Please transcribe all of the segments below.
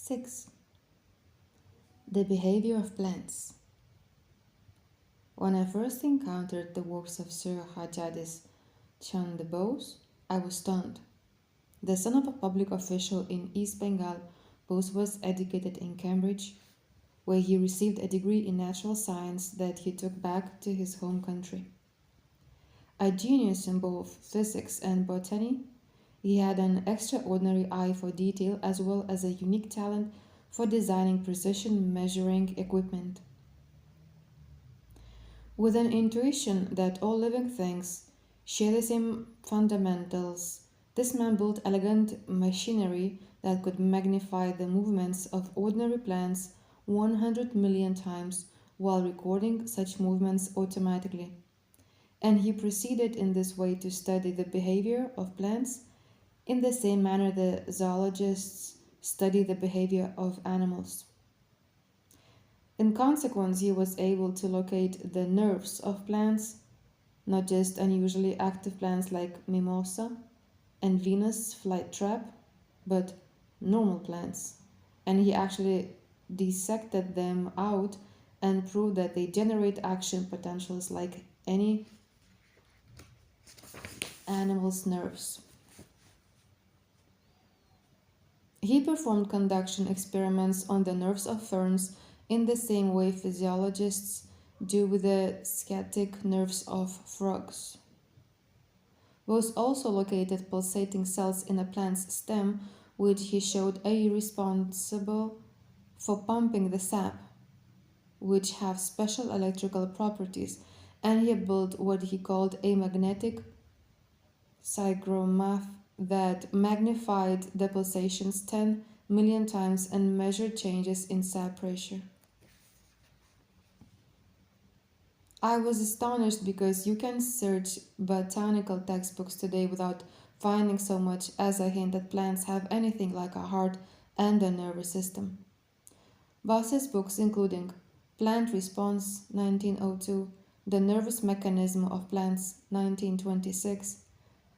6. The behavior of plants. When I first encountered the works of Sir Hajjadis Chand Bose, I was stunned. The son of a public official in East Bengal, Bose was educated in Cambridge, where he received a degree in natural science that he took back to his home country. A genius in both physics and botany, he had an extraordinary eye for detail as well as a unique talent for designing precision measuring equipment. With an intuition that all living things share the same fundamentals, this man built elegant machinery that could magnify the movements of ordinary plants 100 million times while recording such movements automatically. And he proceeded in this way to study the behavior of plants in the same manner the zoologists study the behavior of animals. In consequence, he was able to locate the nerves of plants, not just unusually active plants like mimosa and Venus flytrap, but normal plants. And he actually dissected them out and proved that they generate action potentials like any animal's nerves. He performed conduction experiments on the nerves of ferns in the same way physiologists do with the sciatic nerves of frogs. Bose also located pulsating cells in a plant's stem, which he showed are responsible for pumping the sap, which have special electrical properties, and he built what he called a magnetic psychrograph that magnified the pulsations 10 million times and measured changes in sap pressure. I was astonished because you can search botanical textbooks today without finding so much as a hint that plants have anything like a heart and a nervous system. Bose's books, including Plant Response 1902, The Nervous Mechanism of Plants 1926,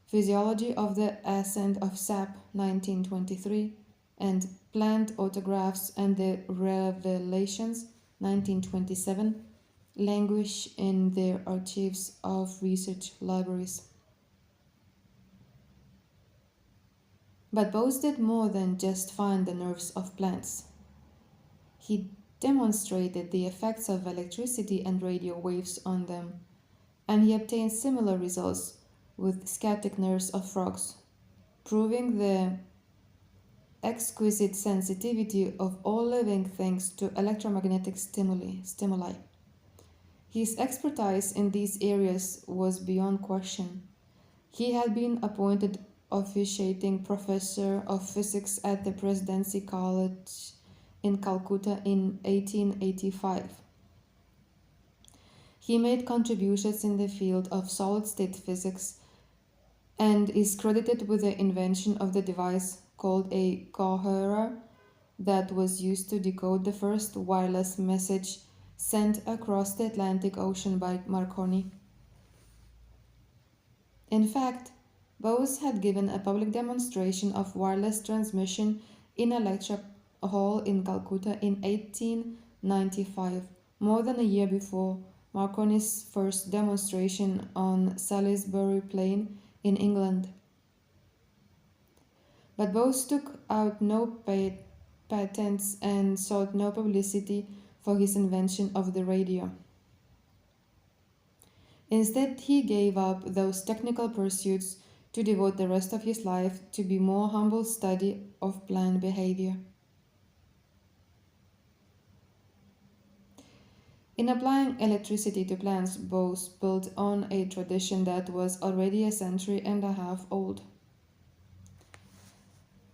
Physiology of the Ascent of Sap 1923, and Plant Autographs and the Revelations 1927, languish in the archives of research libraries. But Bose did more than just find the nerves of plants. He demonstrated the effects of electricity and radio waves on them, and he obtained similar results with sciatic nerves of frogs, proving the exquisite sensitivity of all living things to electromagnetic stimuli. His expertise in these areas was beyond question. He had been appointed officiating professor of physics at the Presidency College in Calcutta in 1885. He made contributions in the field of solid-state physics and is credited with the invention of the device called a coherer that was used to decode the first wireless message sent across the Atlantic Ocean by Marconi. In fact, Bose had given a public demonstration of wireless transmission in a lecture hall in Calcutta in 1895, more than a year before Marconi's first demonstration on Salisbury Plain in England. But Bose took out no patents and sought no publicity for his invention of the radio. Instead, he gave up those technical pursuits to devote the rest of his life to be more humble study of plant behavior. In applying electricity to plants, Bose built on a tradition that was already a century and a half old.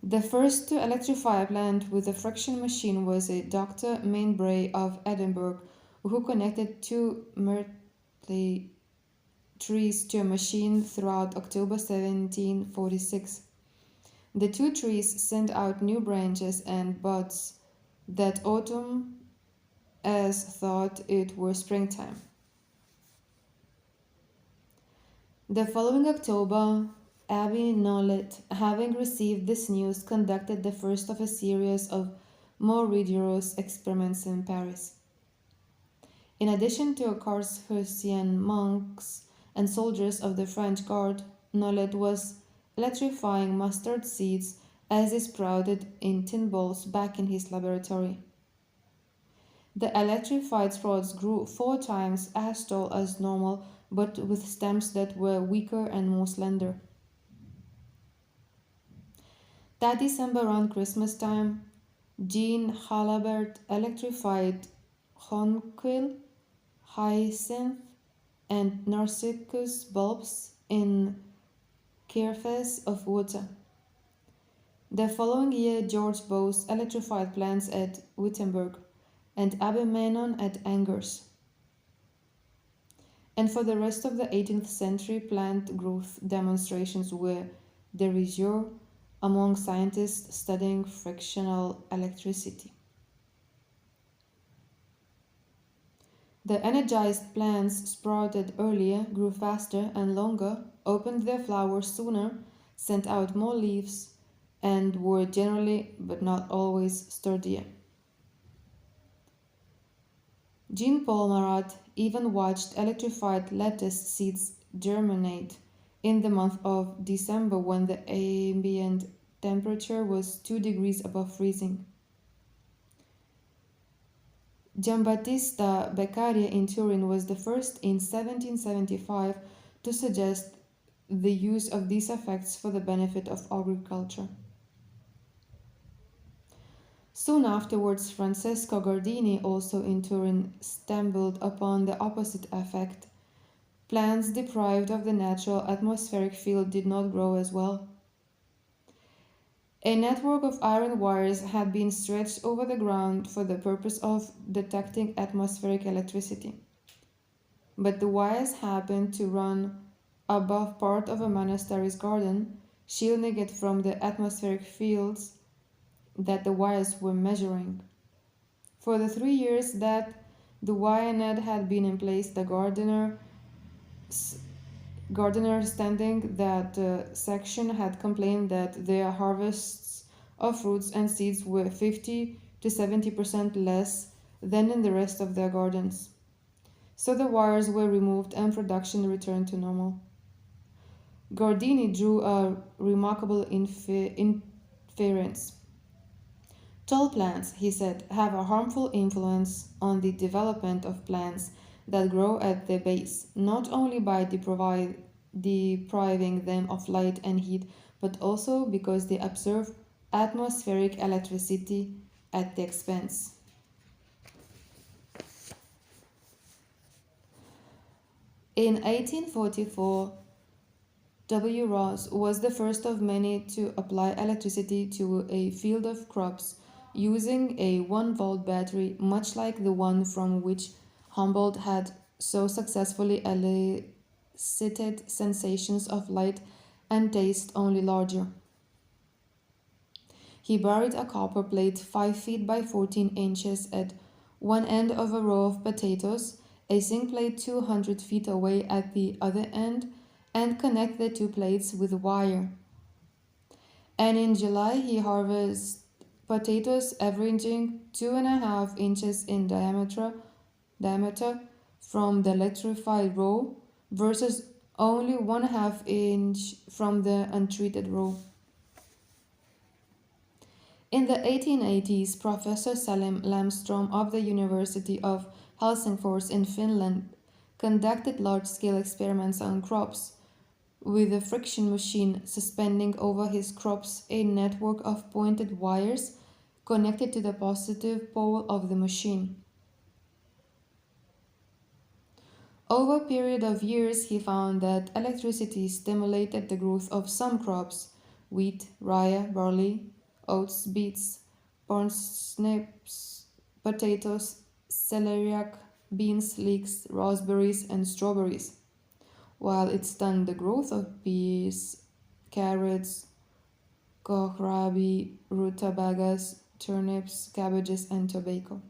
The first to electrify a plant with a friction machine was a Dr. Mainbray of Edinburgh, who connected two myrtle trees to a machine throughout October 1746. The two trees sent out new branches and buds that autumn as thought it were springtime. The following October, Abbey Nollet, having received this news, conducted the first of a series of more rigorous experiments in Paris. In addition to Carthusian monks and soldiers of the French Guard, Nollet was electrifying mustard seeds as they sprouted in tin balls back in his laboratory. The electrified sprouts grew 4 times as tall as normal, but with stems that were weaker and more slender. That December around Christmas time, Jean Halabert electrified jonquil, hyacinth, and narcissus bulbs in carafes of water. The following year, George Bose electrified plants at Wittenberg and Abbe Menon at Angers. And for the rest of the 18th century, plant growth demonstrations were de rigueur among scientists studying frictional electricity. The energized plants sprouted earlier, grew faster and longer, opened their flowers sooner, sent out more leaves, and were generally, but not always, sturdier. Jean-Paul Marat even watched electrified lettuce seeds germinate in the month of December when the ambient temperature was 2 degrees above freezing. Giambattista Beccaria in Turin was the first in 1775 to suggest the use of these effects for the benefit of agriculture. Soon afterwards, Francesco Gardini, also in Turin, stumbled upon the opposite effect. Plants deprived of the natural atmospheric field did not grow as well. A network of iron wires had been stretched over the ground for the purpose of detecting atmospheric electricity. But the wires happened to run above part of a monastery's garden, shielding it from the atmospheric fields that the wires were measuring. For the 3 years that the wire net had been in place, the gardener standing that section had complained that their harvests of fruits and seeds were 50 to 70% less than in the rest of their gardens. So the wires were removed and production returned to normal. Gardini drew a remarkable inference. Tall plants, he said, have a harmful influence on the development of plants that grow at their base, not only by depriving them of light and heat, but also because they absorb atmospheric electricity at the expense. In 1844, W. Ross was the first of many to apply electricity to a field of crops using a 1-volt battery, much like the one from which Humboldt had so successfully elicited sensations of light and taste, only larger. He buried a copper plate 5 feet by 14 inches at one end of a row of potatoes, a zinc plate 200 feet away at the other end, and connect the 2 plates with wire. And in July he harvested potatoes averaging 2.5 inches in diameter from the electrified row versus only 1/2 inch from the untreated row. In the 1880s, Professor Salim Lamström of the University of Helsingfors in Finland conducted large-scale experiments on crops, with a friction machine suspending over his crops a network of pointed wires connected to the positive pole of the machine. Over a period of years, he found that electricity stimulated the growth of some crops: wheat, rye, barley, oats, beets, parsnips, potatoes, celeriac, beans, leeks, raspberries, and strawberries, while it stunned the growth of peas, carrots, kohlrabi, rutabagas, turnips, cabbages, and tobacco.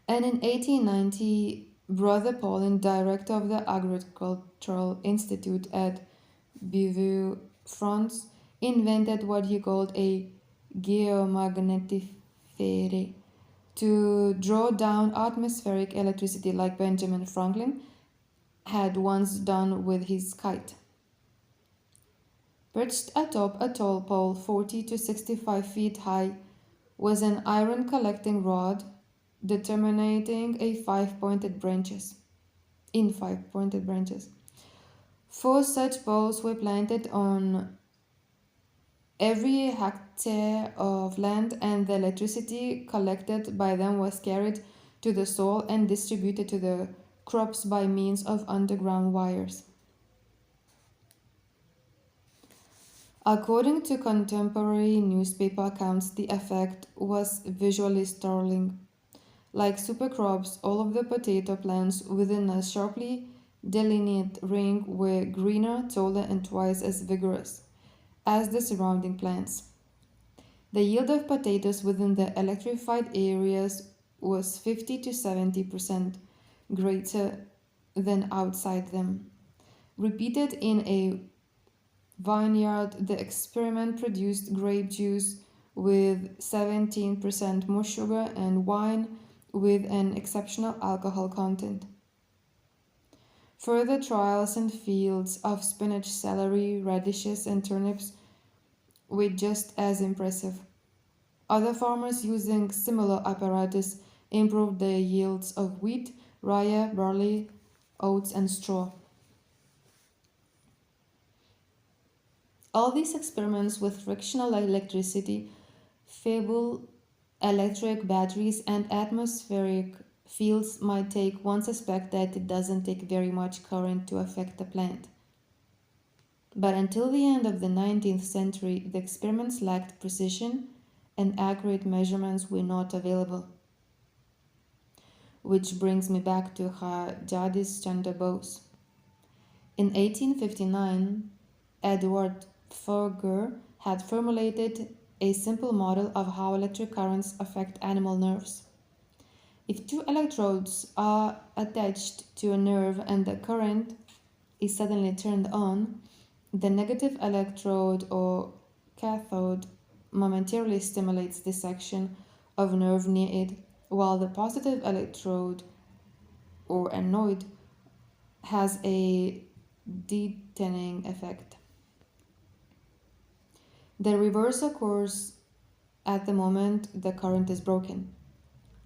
And in 1890, Brother Paulin, director of the Agricultural Institute at Beauvais, France, invented what he called a geomagnetifere to draw down atmospheric electricity like Benjamin Franklin had once done with his kite. Perched atop a tall pole 40 to 65 feet high was an iron collecting rod determinating a five-pointed branches in five-pointed branches. Four such poles were planted on every hectare of land, and the electricity collected by them was carried to the soil and distributed to the crops by means of underground wires. According to contemporary newspaper accounts, the effect was visually startling. Like supercrops, all of the potato plants within a sharply delineated ring were greener, taller, and twice as vigorous as the surrounding plants. The yield of potatoes within the electrified areas was 50 to 70% greater than outside them. Repeated in a vineyard, the experiment produced grape juice with 17% more sugar and wine with an exceptional alcohol content. Further trials in fields of spinach, celery, radishes, and turnips were just as impressive. Other farmers using similar apparatus improved their yields of wheat, rye, barley, oats, and straw. All these experiments with frictional electricity, feeble electric batteries, and atmospheric fields might take one suspect that it doesn't take very much current to affect a plant. But until the end of the 19th century, the experiments lacked precision and accurate measurements were not available. Which brings me back to Jagdish Chandra Bose. In 1859, Edward Furger had formulated a simple model of how electric currents affect animal nerves. If two electrodes are attached to a nerve and the current is suddenly turned on, the negative electrode or cathode momentarily stimulates the section of nerve near it, while the positive electrode or anode has a deadening effect. The reverse occurs at the moment the current is broken.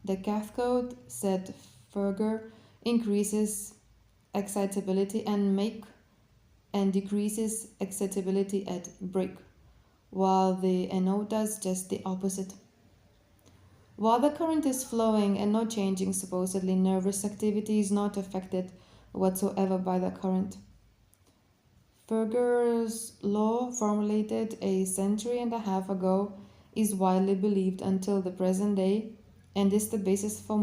The cathode, said Furger, increases excitability and decreases excitability at break, while the anode does just the opposite. While the current is flowing and not changing, supposedly nervous activity is not affected whatsoever by the current. Furger's law, formulated a century and a half ago, is widely believed until the present day and is the basis for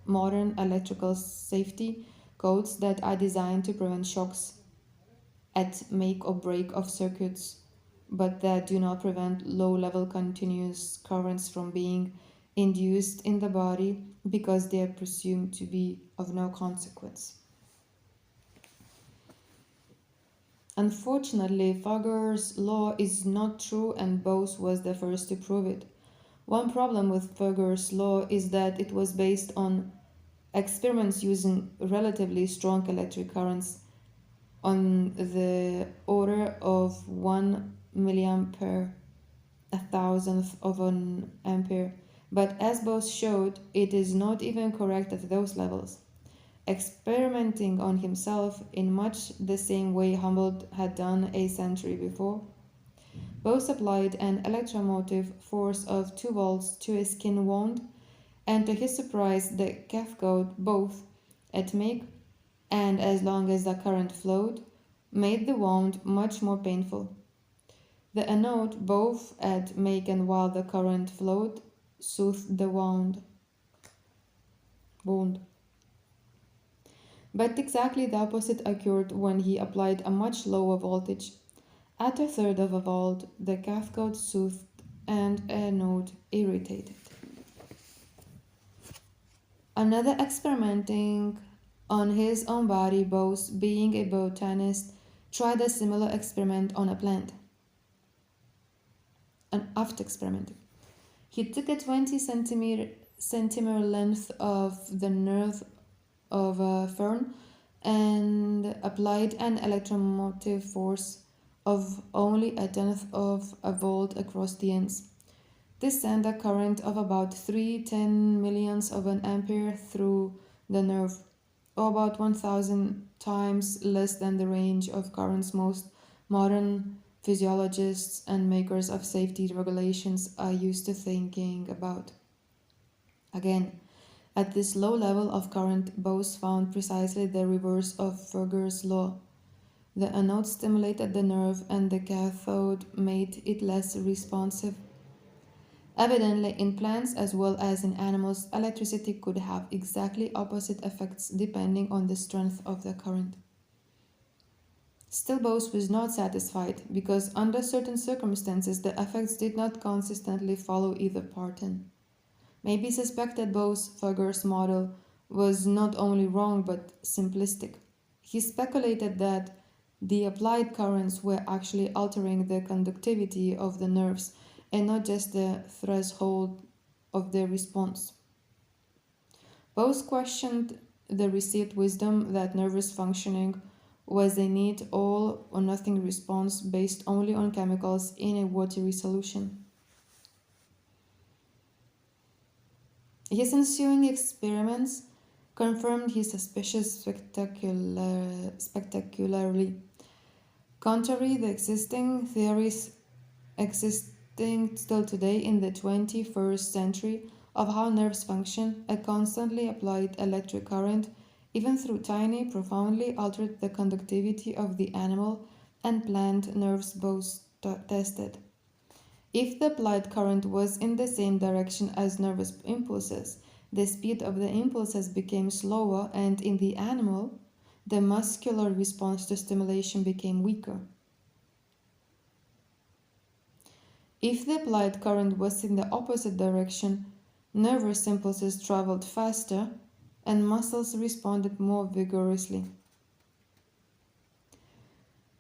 modern electrical safety codes that are designed to prevent shocks at make or break of circuits, but that do not prevent low-level continuous currents from being induced in the body because they are presumed to be of no consequence. Unfortunately, Furger's law is not true and Bose was the first to prove it. One problem with Furger's law is that it was based on experiments using relatively strong electric currents on the order of 1 milliampere, a thousandth of an ampere. But as Bose showed, it is not even correct at those levels. Experimenting on himself in much the same way Humboldt had done a century before, Bose applied an electromotive force of 2 volts to a skin wound, and to his surprise, the cathode, both at make and as long as the current flowed, made the wound much more painful. The anode, both at make and while the current flowed, soothed the wound. But exactly the opposite occurred when he applied a much lower voltage. At a third of a volt, the cathode soothed and anode irritated. Another experimenting on his own body, Bose, being a botanist, tried a similar experiment on a plant. after experimenting. He took a 20 centimeter length of the nerve of a fern and applied an electromotive force of only a tenth of a volt across the ends. This sent a current of about 310 millionths of an ampere through the nerve, or about 1000 times less than the range of currents most modern physiologists and makers of safety regulations are used to thinking about. Again, at this low level of current, Bose found precisely the reverse of Fugger's law. The anode stimulated the nerve and the cathode made it less responsive. Evidently, in plants as well as in animals, electricity could have exactly opposite effects depending on the strength of the current. Still, Bose was not satisfied because, under certain circumstances, the effects did not consistently follow either pattern. Maybe suspected Bose-Fugger's model was not only wrong but simplistic. He speculated that the applied currents were actually altering the conductivity of the nerves and not just the threshold of their response. Bose questioned the received wisdom that nervous functioning was a neat all or nothing response based only on chemicals in a watery solution. His ensuing experiments confirmed his suspicions spectacularly. Contrary to the existing theories existing still today in the 21st century of how nerves function, a constantly applied electric current, even through tiny, profoundly altered the conductivity of the animal and plant nerves both tested. If the applied current was in the same direction as nervous impulses, the speed of the impulses became slower, and in the animal, the muscular response to stimulation became weaker. If the applied current was in the opposite direction, nervous impulses traveled faster and muscles responded more vigorously.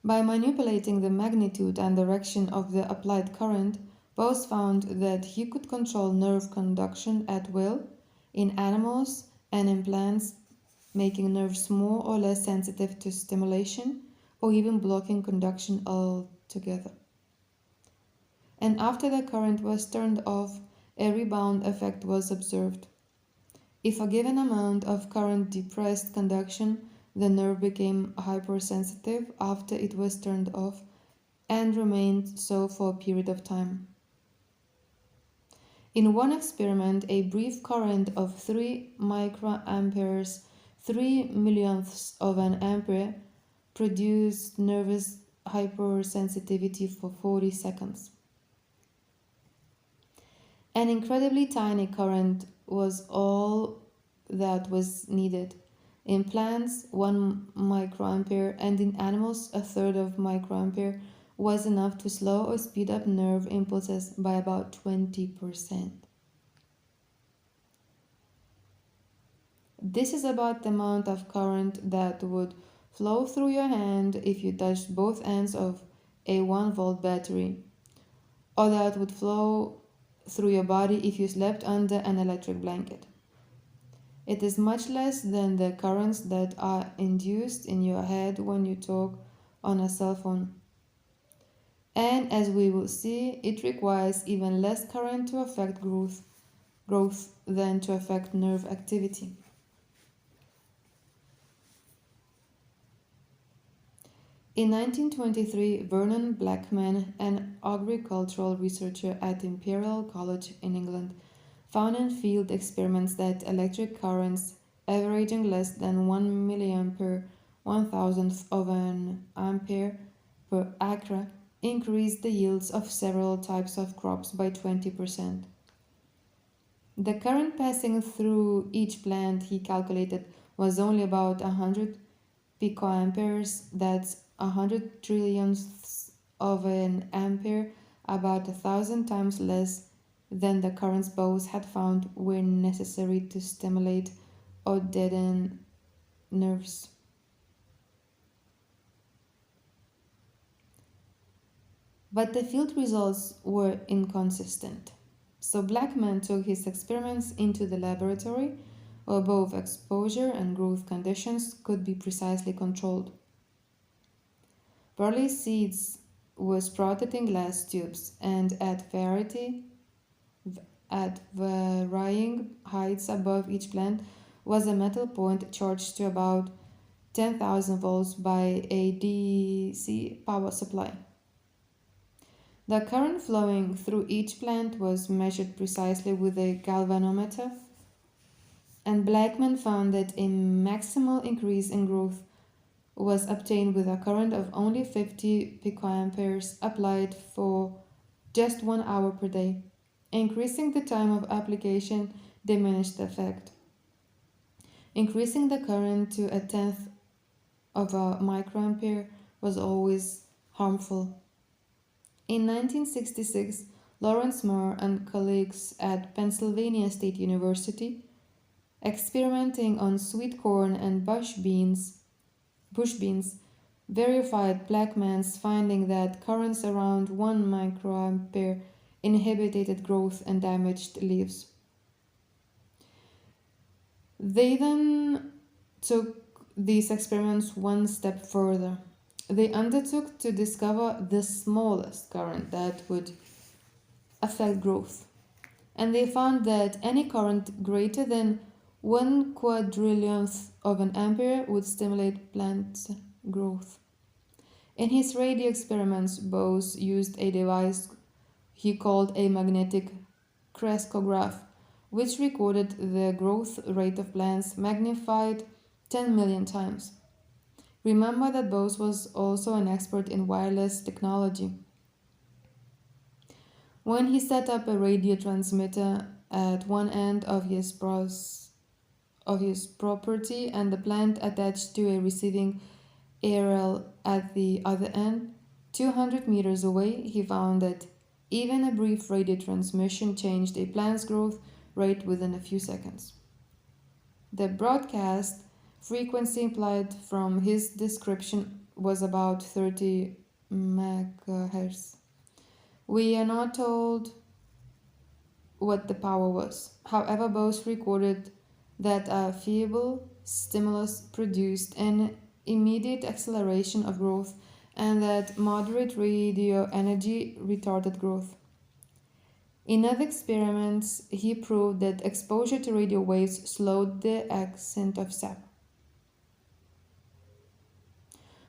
By manipulating the magnitude and direction of the applied current, Bose found that he could control nerve conduction at will in animals and in plants, making nerves more or less sensitive to stimulation or even blocking conduction altogether. And after the current was turned off, a rebound effect was observed. If a given amount of current depressed conduction, the nerve became hypersensitive after it was turned off and remained so for a period of time. In one experiment, a brief current of 3 microamperes, 3 millionths of an ampere, produced nervous hypersensitivity for 40 seconds. An incredibly tiny current was all that was needed. In plants, 1 microampere, and in animals, a third of microampere was enough to slow or speed up nerve impulses by about 20%. This is about the amount of current that would flow through your hand if you touched both ends of a 1-volt battery, or that would flow through your body if you slept under an electric blanket. It is much less than the currents that are induced in your head when you talk on a cell phone. And as we will see, it requires even less current to affect growth than to affect nerve activity. In 1923, Vernon Blackman, an agricultural researcher at Imperial College in England, found in field experiments that electric currents averaging less than 1 milliampere 1,000th of an ampere per acre increased the yields of several types of crops by 20%. The current passing through each plant, he calculated, was only about 100 picoamperes, that's 100 trillionths of an ampere, about 1,000 times less than the currents Bose had found were necessary to stimulate or deaden nerves. But the field results were inconsistent. So Blackman took his experiments into the laboratory where both exposure and growth conditions could be precisely controlled. Barley seeds were sprouted in glass tubes and at varying heights above each plant was a metal point charged to about 10,000 volts by a DC power supply. The current flowing through each plant was measured precisely with a galvanometer, and Blackman found that a maximal increase in growth was obtained with a current of only 50 picoamperes applied for just 1 hour per day. Increasing the time of application diminished the effect. Increasing the current to a tenth of a microampere was always harmful. In 1966, Lawrence Moore and colleagues at Pennsylvania State University, experimenting on sweet corn and bush beans, verified Blackman's finding that currents around 1 microampere inhibited growth and damaged leaves. They then took these experiments one step further. They undertook to discover the smallest current that would affect growth, and they found that any current greater than 1/4 of an ampere would stimulate plant growth. In his radio experiments, Bose used a device he called a magnetic crescograph, which recorded the growth rate of plants magnified 10 million times. Remember that Bose was also an expert in wireless technology. When he set up a radio transmitter at one end of his property and the plant attached to a receiving aerial at the other end, 200 meters away, he found that even a brief radio transmission changed a plant's growth rate within a few seconds. The broadcast frequency implied from his description was about 30 megahertz. We are not told what the power was. However, Bose recorded that a feeble stimulus produced an immediate acceleration of growth and that moderate radio energy retarded growth. In other experiments, he proved that exposure to radio waves slowed the ascent of sap.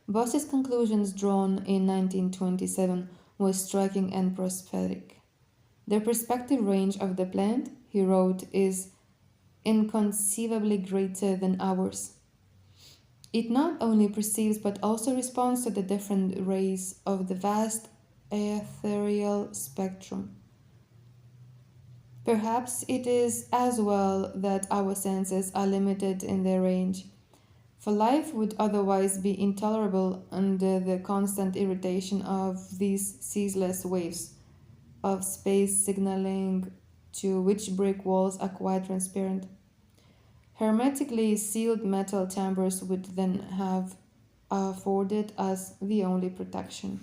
Bose's conclusions drawn in 1927 were striking and prophetic. The perspective range of the plant, he wrote, is inconceivably greater than ours. It not only perceives but also responds to the different rays of the vast ethereal spectrum. Perhaps it is as well that our senses are limited in their range, for life would otherwise be intolerable under the constant irritation of these ceaseless waves of space signaling to which brick walls are quite transparent. Hermetically sealed metal chambers would then have afforded us the only protection.